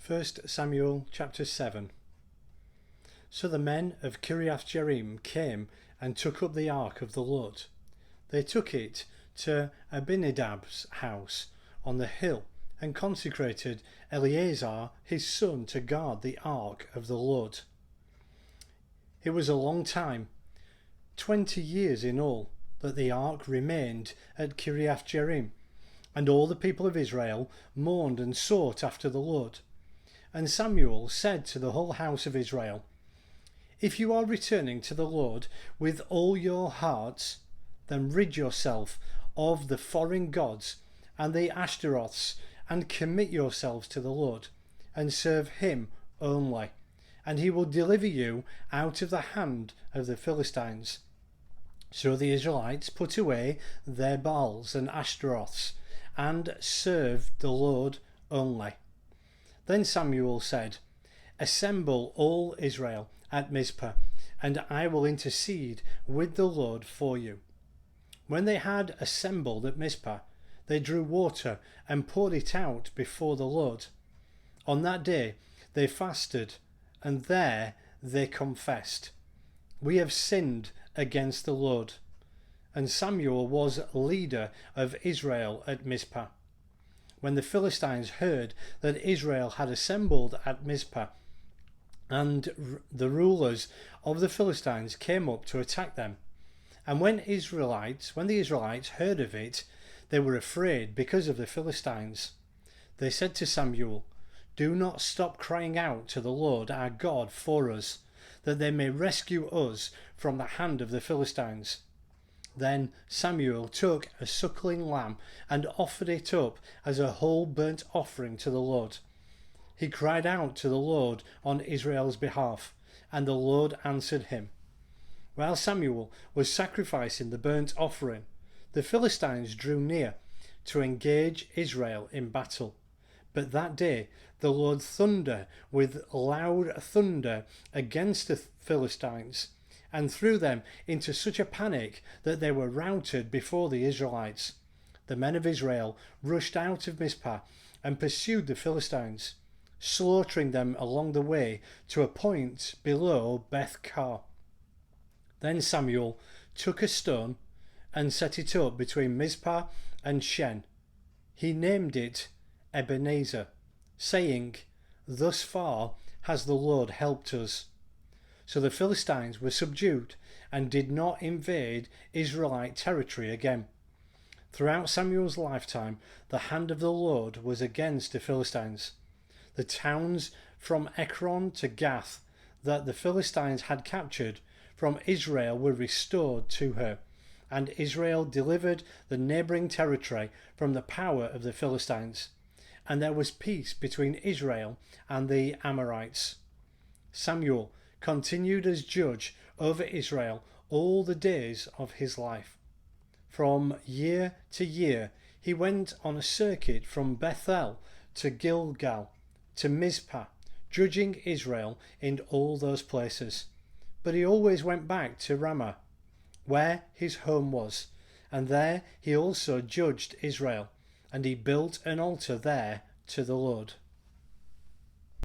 1 Samuel chapter 7. So the men of Kiriath Jearim came and took up the ark of the Lord. They took it to Abinadab's house on the hill and consecrated Eleazar his son to guard the ark of the Lord. It was a long time, 20 years in all, that the ark remained at Kiriath Jearim, and all the people of Israel mourned and sought after the Lord. And Samuel said to the whole house of Israel, "If you are returning to the Lord with all your hearts, then rid yourself of the foreign gods and the Ashtoreths, and commit yourselves to the Lord, and serve him only, and he will deliver you out of the hand of the Philistines." So the Israelites put away their Baals and Ashtoreths, and served the Lord only. Then Samuel said, "Assemble all Israel at Mizpah, and I will intercede with the Lord for you." When they had assembled at Mizpah, they drew water and poured it out before the Lord. On that day they fasted, and there they confessed, "We have sinned against the Lord." And Samuel was leader of Israel at Mizpah. When the Philistines heard that Israel had assembled at Mizpah, and the rulers of the Philistines came up to attack them, and when the Israelites heard of it, they were afraid because of the Philistines. They said to Samuel, "Do not stop crying out to the Lord our God for us, that they may rescue us from the hand of the Philistines." Then Samuel took a suckling lamb and offered it up as a whole burnt offering to the Lord. He cried out to the Lord on Israel's behalf, and the Lord answered him. While Samuel was sacrificing the burnt offering, the Philistines drew near to engage Israel in battle. But that day the Lord thundered with loud thunder against the Philistines, and threw them into such a panic that they were routed before the Israelites. The men of Israel rushed out of Mizpah and pursued the Philistines, slaughtering them along the way to a point below Beth Car. Then Samuel took a stone and set it up between Mizpah and Shen. He named it Ebenezer, saying, "Thus far has the Lord helped us." So the Philistines were subdued and did not invade Israelite territory again. Throughout Samuel's lifetime, the hand of the Lord was against the Philistines. The towns from Ekron to Gath that the Philistines had captured from Israel were restored to her, and Israel delivered the neighbouring territory from the power of the Philistines, and there was peace between Israel and the Amorites. Samuel continued as judge over Israel all the days of his life. From year to year he went on a circuit from Bethel to Gilgal to Mizpah, judging Israel in all those places. But he always went back to Ramah, where his home was, and there he also judged Israel, and he built an altar there to the Lord.